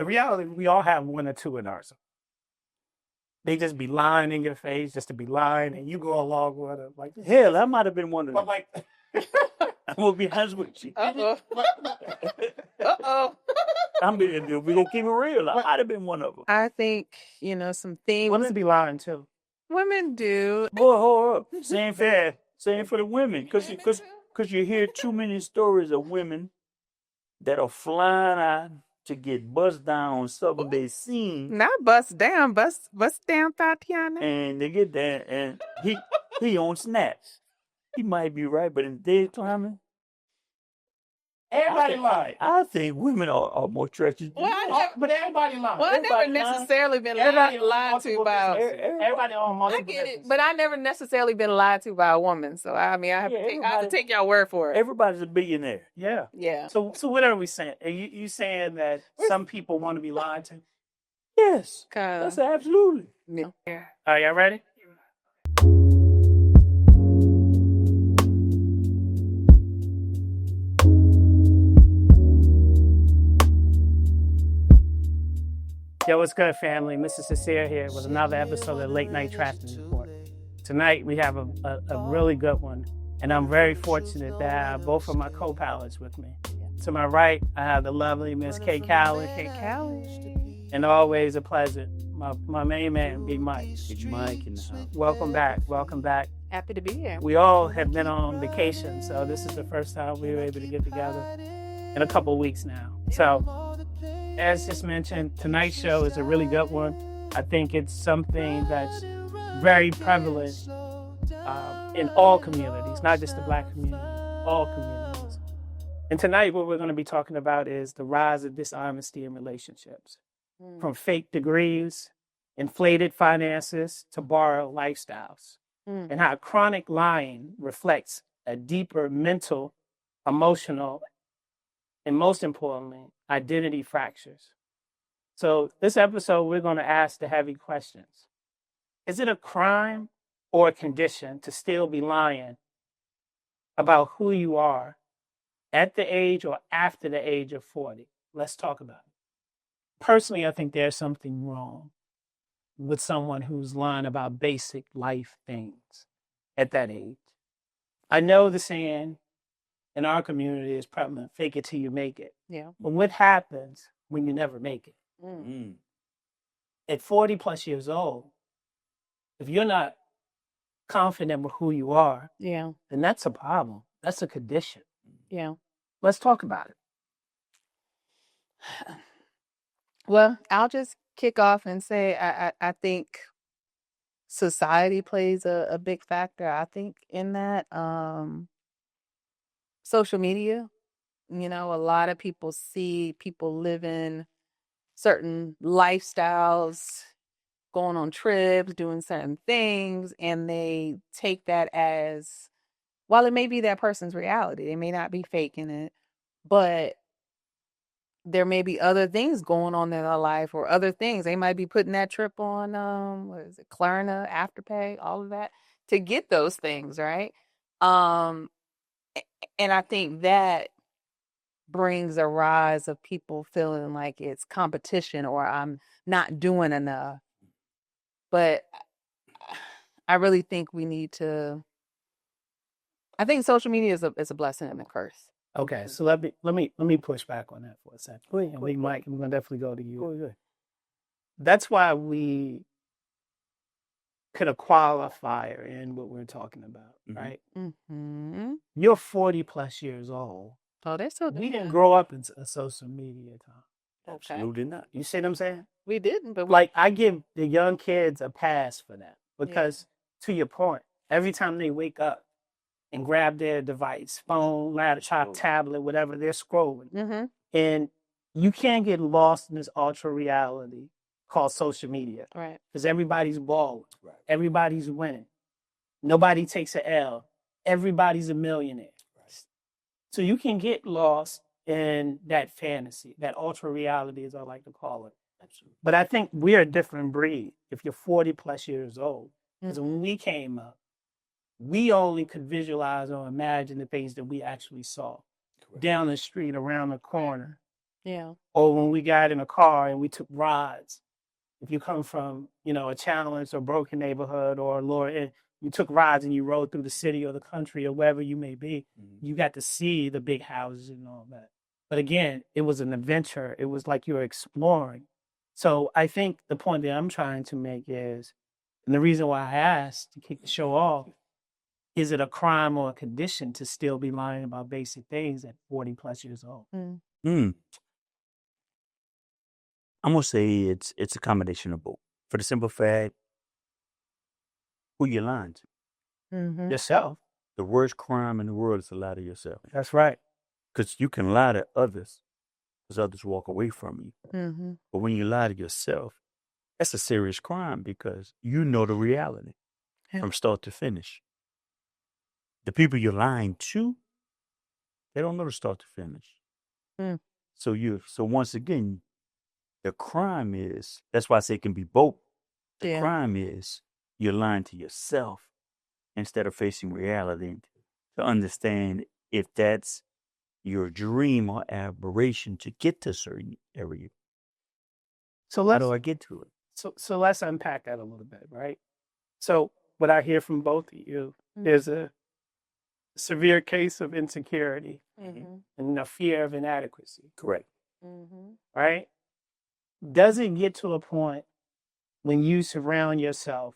The reality, we all have one or two in ours. They just be lying in your face just to be lying, and you go along with it. Like, hell, that might have been one of but them. like, I'm gonna be honest with you. Uh-oh. I'm being, we gonna keep it real. I might have been one of them. I think, some things women be lying too. women do. Boy, hold up. Same for the women, because you hear too many stories of women that are flying out to get bust down on something they seen, Not bust down, bust down, Tatiana. and they get there, and he on snaps. He might be right, but in daytime, Everybody lie. I think women are more treacherous. But everybody lie. Well, I never necessarily been lied to by. Everybody on I multiple get it, business. but I never necessarily been lied to by a woman. So I have I have to take y'all word for it. Everybody's a billionaire. Yeah. Yeah. So what are we saying? Are you saying that some people want to be lied to? Yes, 'Cause- that's absolutely. Yeah. Are y'all ready? Yo, what's good, family? Mr. Sencere here with another episode of the Late Night Traffic Report. Tonight, we have a really good one, and I'm very fortunate to have both of my co-pilots with me. To my right, I have the lovely Miss Callie. Callie. And always a pleasure, my main man, Big Mike. Big Mike in the house. Welcome back. Happy to be here. We all have been on vacation, so this is the first time we were able to get together in a couple of weeks now. So, as just mentioned, tonight's show is a really good one. I think it's something that's very prevalent in all communities, not just the Black community, all communities. And tonight, what we're going to be talking about is the rise of dishonesty in relationships, from fake degrees, inflated finances, to borrowed lifestyles, and how chronic lying reflects a deeper mental, emotional, and most importantly, identity fractures. So this episode, we're going to ask the heavy questions. Is it a crime or a condition to still be lying about who you are at the age or after the age of 40? Let's talk about it. Personally, I think there's something wrong with someone who's lying about basic life things at that age. I know the saying in our community is prevalent, fake it till you make it. Yeah. But what happens when you never make it? At 40 plus years old, if you're not confident with who you are, Yeah. then that's a problem. That's a condition. Yeah. Let's talk about it. Well, I'll just kick off and say I think society plays a big factor. I think in that social media, a lot of people see people living certain lifestyles, going on trips, doing certain things, and they take that as, while it may be that person's reality, they may not be faking it, but there may be other things going on in their life or other things. They might be putting that trip on, Klarna, Afterpay, all of that to get those things, right? And I think that brings a rise of people feeling like it's competition or I'm not doing enough. But I really think we need to. I think social media is a blessing and a curse. Okay, so let me push back on that for a second. And we might, I'm gonna definitely go to you. Go ahead. That's why we put a qualifier in what we're talking about, right? Mm-hmm. You're 40 plus years old. Oh, that's so. We didn't grow up in a social media time. Okay. Absolutely not. You see what I'm saying? We didn't, but Like, I give the young kids a pass for that because, to your point, every time they wake up and grab their device, phone, laptop, tablet, whatever, they're scrolling. Mm-hmm. And you can't get lost in this ultra reality called social media. Right. Because everybody's balling. Right. Everybody's winning. Nobody takes an L. Everybody's a millionaire. Right. So you can get lost in that fantasy, that ultra reality, as I like to call it. Absolutely. But I think we're a different breed if you're 40 plus years old. Because when we came up, we only could visualize or imagine the things that we actually saw. Correct. Down the street, around the corner, Yeah. Or when we got in a car and we took rides. If you come from, a challenged or broken neighborhood or a lower end, you took rides and you rode through the city or the country or wherever you may be, you got to see the big houses and all that. But again, it was an adventure. It was like you were exploring. So I think the point that I'm trying to make is, and the reason why I asked to kick the show off, is it a crime or a condition to still be lying about basic things at 40 plus years old? Mm. I'm gonna say it's a combination of both. For the simple fact, who you lying to? Mm-hmm. Yourself. The worst crime in the world is to lie to yourself. That's right. Because you can lie to others, because others walk away from you. Mm-hmm. But when you lie to yourself, that's a serious crime because you know the reality from start to finish. The people you're lying to, they don't know the start to finish. Mm. So once again, the crime is, that's why I say it can be both. The crime is you're lying to yourself instead of facing reality to understand if that's your dream or aberration to get to a certain area. So How do I get to it? So let's unpack that a little bit, right? So what I hear from both of you is a severe case of insecurity and a fear of inadequacy. Correct. Right? Does it get to a point when you surround yourself,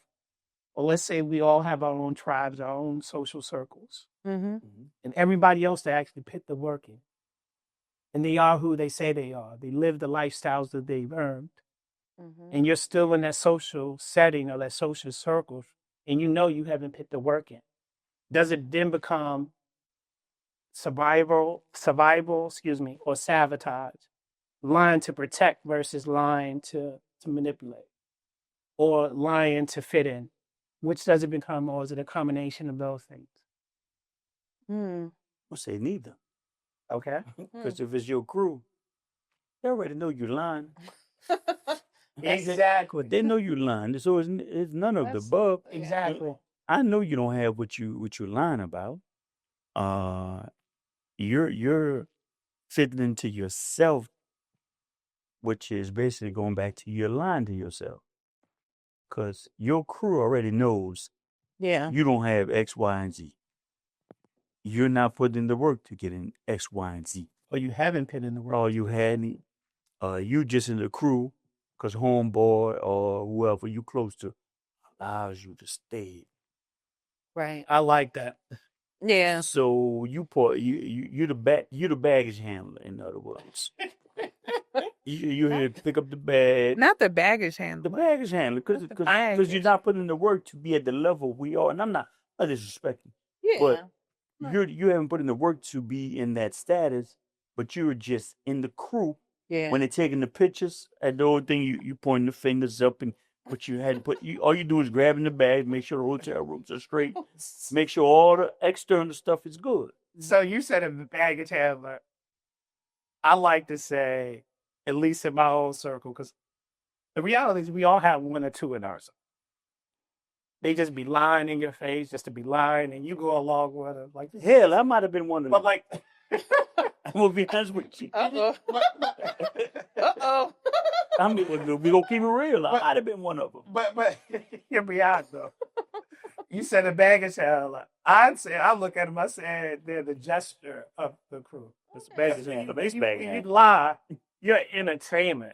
or let's say we all have our own tribes, our own social circles, and everybody else that actually put the work in, and they are who they say they are. They live the lifestyles that they've earned. And you're still in that social setting or that social circle, and you know you haven't put the work in. Does it then become survival, or sabotage? Lying to protect versus lying to manipulate, or lying to fit in? Which does it become, or is it a combination of those things? I'll say neither. Okay. Because if it's your crew, they already know you're lying. Exactly. They know you're lying. So it's none of the above. Exactly. I know you don't have what you're lying about. You're fitting into yourself, which is basically going back to you're lying to yourself. Because your crew already knows you don't have X, Y, and Z. You're not putting in the work to get in X, Y, and Z. Or you haven't put in the work. Or you hadn't. You just in the crew because homeboy or whoever you close to allows you to stay. Right. I like that. Yeah. So you're the baggage handler, in other words. you here to pick up the bag. Not the baggage handler. The baggage handler, because you're not putting in the work to be at the level we are, and I'm not disrespecting. Yeah. But you haven't put in the work to be in that status, but you're just in the crew. Yeah. When they're taking the pictures, and the whole thing, you pointing the fingers up, and what you had to put, all you do is grabbing the bag, make sure the hotel rooms are straight, make sure all the external stuff is good. So you said a baggage handler. I like to say, at least in my own circle, because the reality is we all have one or two in our circle. They just be lying in your face, just to be lying, and you go along with it. Like, hell, I might have been one of them. But like, I'm gonna be honest with you. I mean, we gonna keep it real. I might have been one of them. But hear me out though. You said a baggage handler. I look at them. I said they're the jester of the crew. It's baggage handler. You lie, you're entertainment.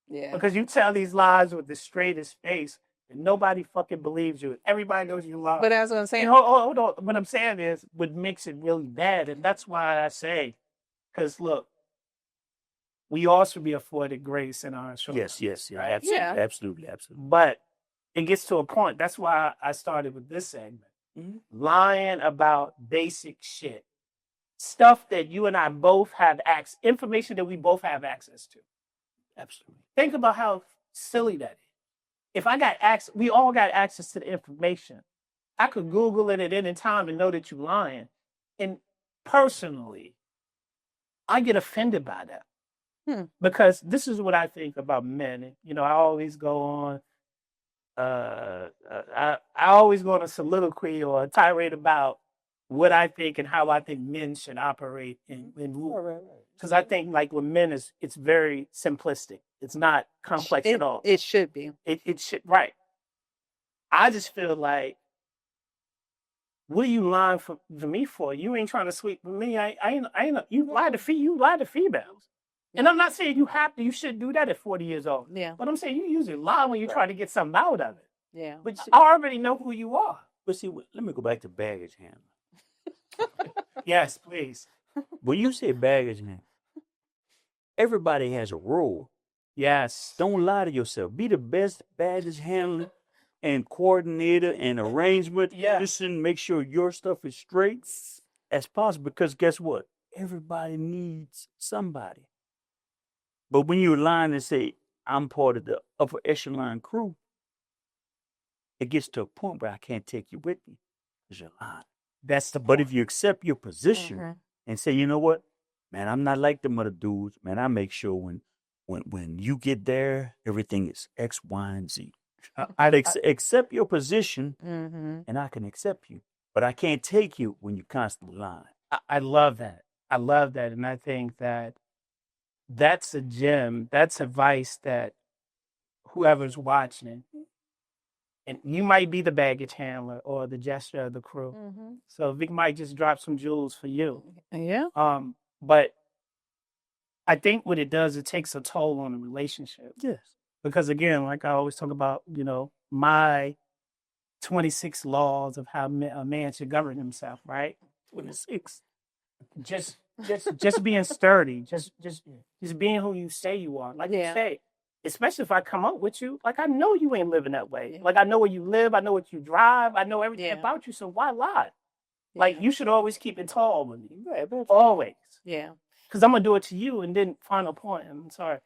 Yeah. Because you tell these lies with the straightest face, and nobody fucking believes you. Everybody knows you lie. But as I'm saying, hold on. What I'm saying is, what makes it really bad, and that's why I say, because look, we all should be afforded grace in our show. Yes, right? absolutely. But it gets to a point. That's why I started with this segment. Lying about basic shit. Stuff that you and I both have information that we both have access to. Absolutely. Think about how silly that is. If I got access, we all got access to the information. I could Google it at any time and know that you're lying. And personally, I get offended by that. Because this is what I think about men. I always go on I always go on a soliloquy or a tirade about what I think and how I think men should operate and move. Because I think like with men, it's very simplistic. It's not complex at all. It should be. It should, right. I just feel like, what are you lying for me for? You ain't trying to sweep with me. I ain't. You lie to females. And I'm not saying you should do that at 40 years old. Yeah. But I'm saying you usually lie when you try to get something out of it. Yeah. But see, I already know who you are. but see, let me go back to baggage handling. Yes, please. When you say baggage handling, everybody has a role. Yes. Don't lie to yourself. Be the best baggage handler and coordinator and arrangement. Yeah. Listen, make sure your stuff is straight as possible. Because guess what? Everybody needs somebody. But when you're lying and say, I'm part of the upper echelon crew, it gets to a point where I can't take you with me because you're lying. That's the But if you accept your position Mm-hmm. and say, you know what, man, I'm not like them other dudes, man, I make sure when you get there, everything is X, Y, and Z. I'd accept your position Mm-hmm. and I can accept you. But I can't take you when you're constantly lying. I love that. I love that. And I think that's a gem. That's advice that whoever's watching, and you might be the baggage handler or the jester of the crew. Mm-hmm. So Vic might just drop some jewels for you. Yeah. But I think what it does, it takes a toll on the relationship. Yes. Because again, like I always talk about, my 26 laws of how a man should govern himself, right? 26. Just being sturdy, just being who you say you are. Like you say, especially if I come up with you, like I know you ain't living that way. Yeah. Like I know where you live, I know what you drive, I know everything Yeah. about you. So why lie? Yeah. Like you should always keep it tall with me. Right, but Always. Yeah. Because I'm gonna do it to you, and then final point. I'm sorry.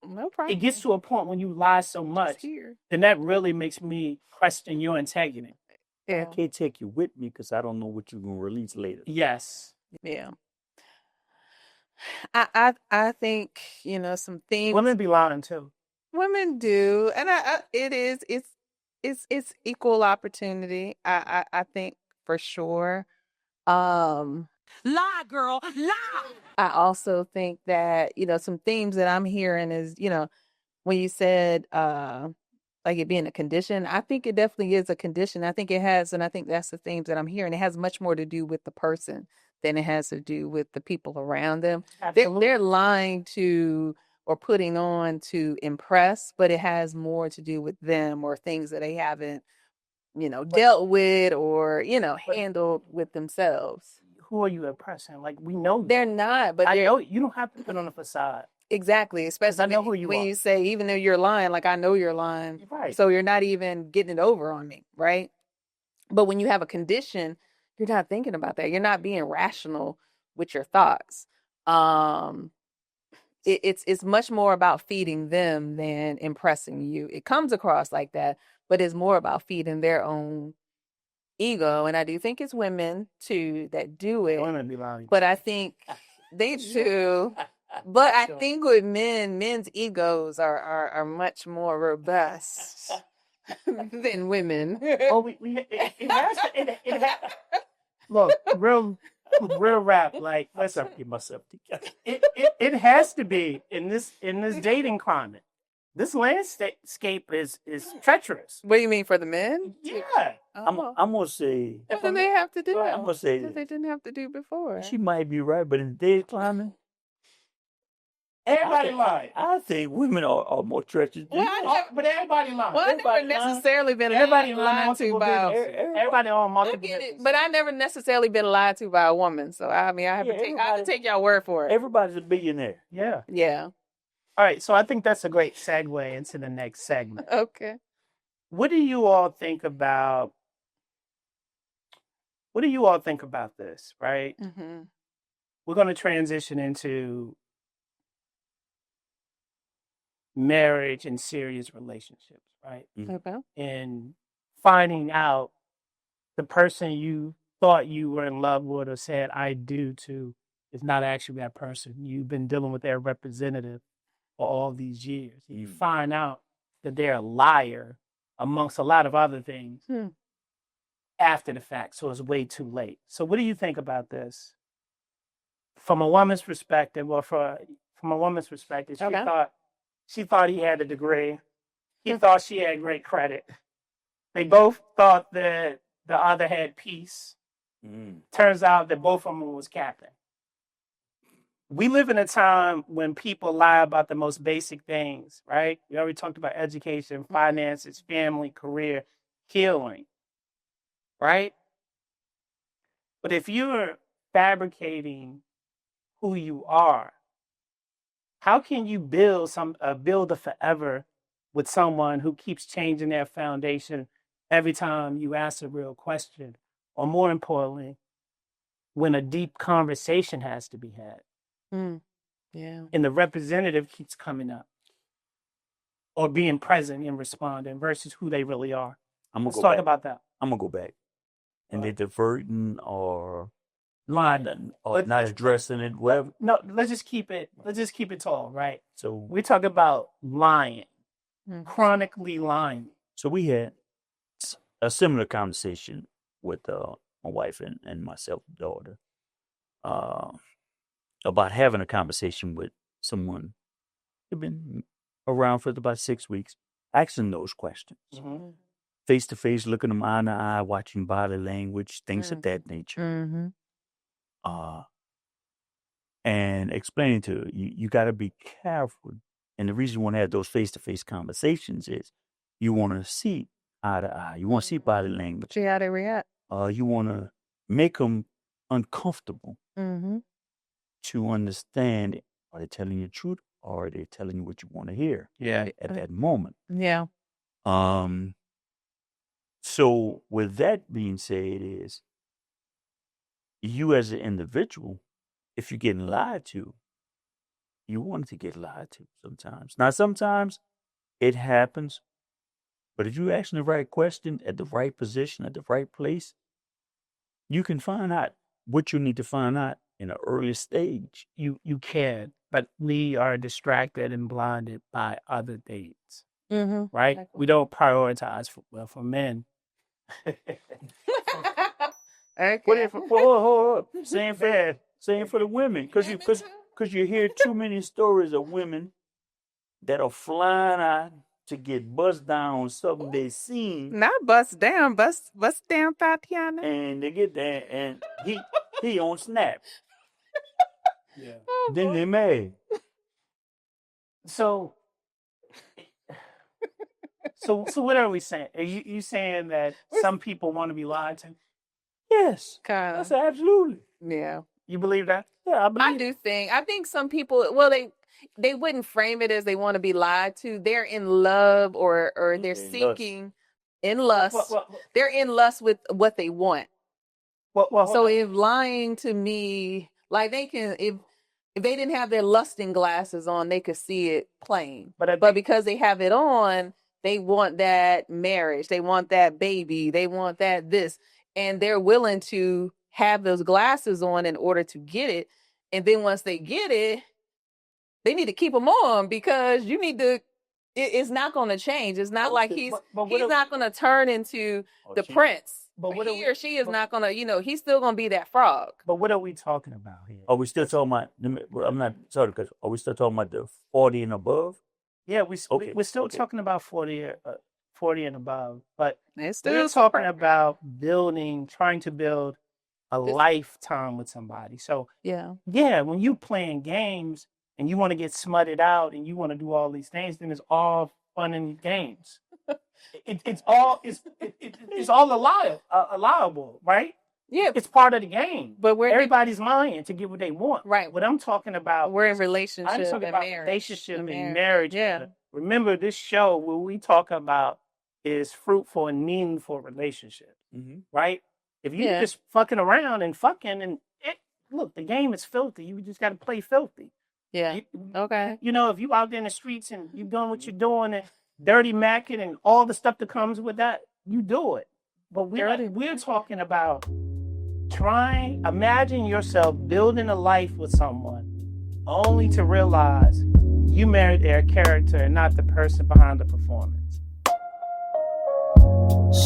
No problem. It gets to a point when you lie so Just much, here. then that really makes me question your integrity. Yeah. I can't take you with me because I don't know what you're going to release later. Yes. Yeah. I think, some themes Women be lying too. women do, and it's equal opportunity. I think for sure. Lie, girl, lie. I also think that, some themes that I'm hearing is, when you said like it being a condition, I think it definitely is a condition. I think it has, and I think that's the themes that I'm hearing. It has much more to do with the person than it has to do with the people around them. They're lying to or putting on to impress, but it has more to do with them or things that they haven't, dealt with or, handled with themselves. Who are you impressing? Like we know They're not, but I they're know you don't have to put on a facade. exactly, especially I know who you when are. you say, even though you're lying, like I know you're lying. Right. So you're not even getting it over on me, right? But when you have a condition, you're not thinking about that. You're not being rational with your thoughts. It's much more about feeding them than impressing you. It comes across like that, but it's more about feeding their own ego. And I do think it's women too that do it. Women be lying. But I think they do. But I think with men's egos are much more robust than women. Oh, it has to. It has. Look, real rap. Like, listen, Get myself together. it has to be in this dating climate. This landscape is treacherous. What do you mean for the men? Yeah. Oh. I'm going to say, What do they have to do? I'm going to say That they didn't have to do before. she might be right, but in today's climate, Everybody lying. I think women are more treacherous. Well, But everybody lying. Well, I never necessarily been Everybody lied to by. Everybody on I multiple get it, businesses. but I never necessarily been lied to by a woman. So I mean, I have to take y'all word for it. Everybody's a billionaire. Yeah. Yeah. All right. So I think that's a great segue into the next segment. Okay. What do you all think about? What do you all think about this? Right. Mm-hmm. We're going to transition into marriage and serious relationships, right? Okay. And finding out the person you thought you were in love with or said I do to is not actually that person. You've been dealing with their representative for all these years. You find out that they're a liar amongst a lot of other things after the fact, so it's way too late. So what do you think about this? from a woman's perspective, or from a woman's perspective, Okay. she thought he had a degree. He thought she had great credit. They both thought that the other had peace. Turns out that both of them was capping. We live in a time when people lie about the most basic things, right? We already talked about education, finances, family, career, healing, right? But if you're fabricating who you are, how can you build a forever with someone who keeps changing their foundation every time you ask a real question? Or more importantly, when a deep conversation has to be had. Yeah. And the representative keeps coming up or being present and responding versus who they really are. Let's talk about that. I'm gonna go back. And they're diverting or Lying. or not addressing it, whatever. No, let's just keep it tall, right? So We talk about lying, chronically lying. so we had a similar conversation with my wife and myself, daughter, about having a conversation with someone who'd been around for about 6 weeks, asking those questions. Face to face, looking them eye to eye, watching body language, things of that nature. And explaining to her, you got to be careful. And the reason you want to have those face to face conversations is you want to see eye to eye. You want to see body language. See how they react. You want to make them uncomfortable to understand, are they telling you the truth or are they telling you what you want to hear at that moment? Yeah. So with that being said is, you as an individual, if you're getting lied to, you want to get lied to sometimes. Now, sometimes it happens, but if you're asking the right question at the right position, at the right place, you can find out what you need to find out in an early stage. You can, but we are distracted and blinded by other things, right? Exactly. We don't prioritize for men. Okay. Hold up. Same for the women, because you hear too many stories of women that are flying out to get buzzed down on something they seen, Not bust down, bust down, Tatiana. and they get there and he on snap. Oh, Then boy. they mad. So what are we saying? Are you saying that some people want to be lied to? Yes, Kinda. that's absolutely. Yeah. You believe that? Yeah, I believe. I think some people, well, they wouldn't frame it as they want to be lied to. They're in love or they're In lust. seeking in lust. Well, They're in lust with what they want. hold So on. if lying to me, like they can, if they didn't have their lusting glasses on, they could see it plain. But But because they have it on, they want that marriage, they want that baby, they want that this, and they're willing to have those glasses on in order to get it. And then once they get it, they need to keep them on because you need to. It's not going to change. It's not like he's not going to turn into the prince. But what he or she is not going to. He's still going to be that frog. But what are we talking about here? Are we still talking about? I'm not sorry, because are we still talking about the 40 and above? Yeah, we're still okay. talking about 40 and above, but It's we're still talking about trying to build a lifetime with somebody. So yeah. when you playing games and you want to get smutted out and you want to do all these things, then it's all fun and games. It's all allowable, right? Yeah, It's part of the game. but Everybody's lying to get what they want. Right. What I'm talking about, we're in relationship I'm talking and about marriage. relationship and And marriage. Yeah. Remember, this show, what we talk about is fruitful and meaningful relationships, right? If you're just fucking around and look, the game is filthy. You just got to play filthy. Yeah. Okay. If you out there in the streets and you're doing what you're doing and dirty macking and all the stuff that comes with that, you do it. But we're talking about imagine yourself building a life with someone only to realize you married their character and not the person behind the performance.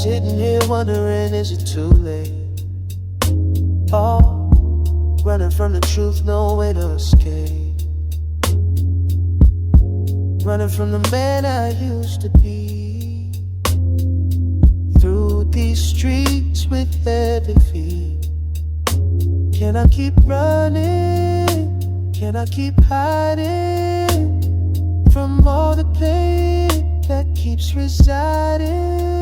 Sitting here wondering, is it too late? Oh, Running from the truth, no way to escape. Running from the man I used to be. Through these streets with heavy feet. Can I keep running? Can I keep hiding from all the pain that keeps residing?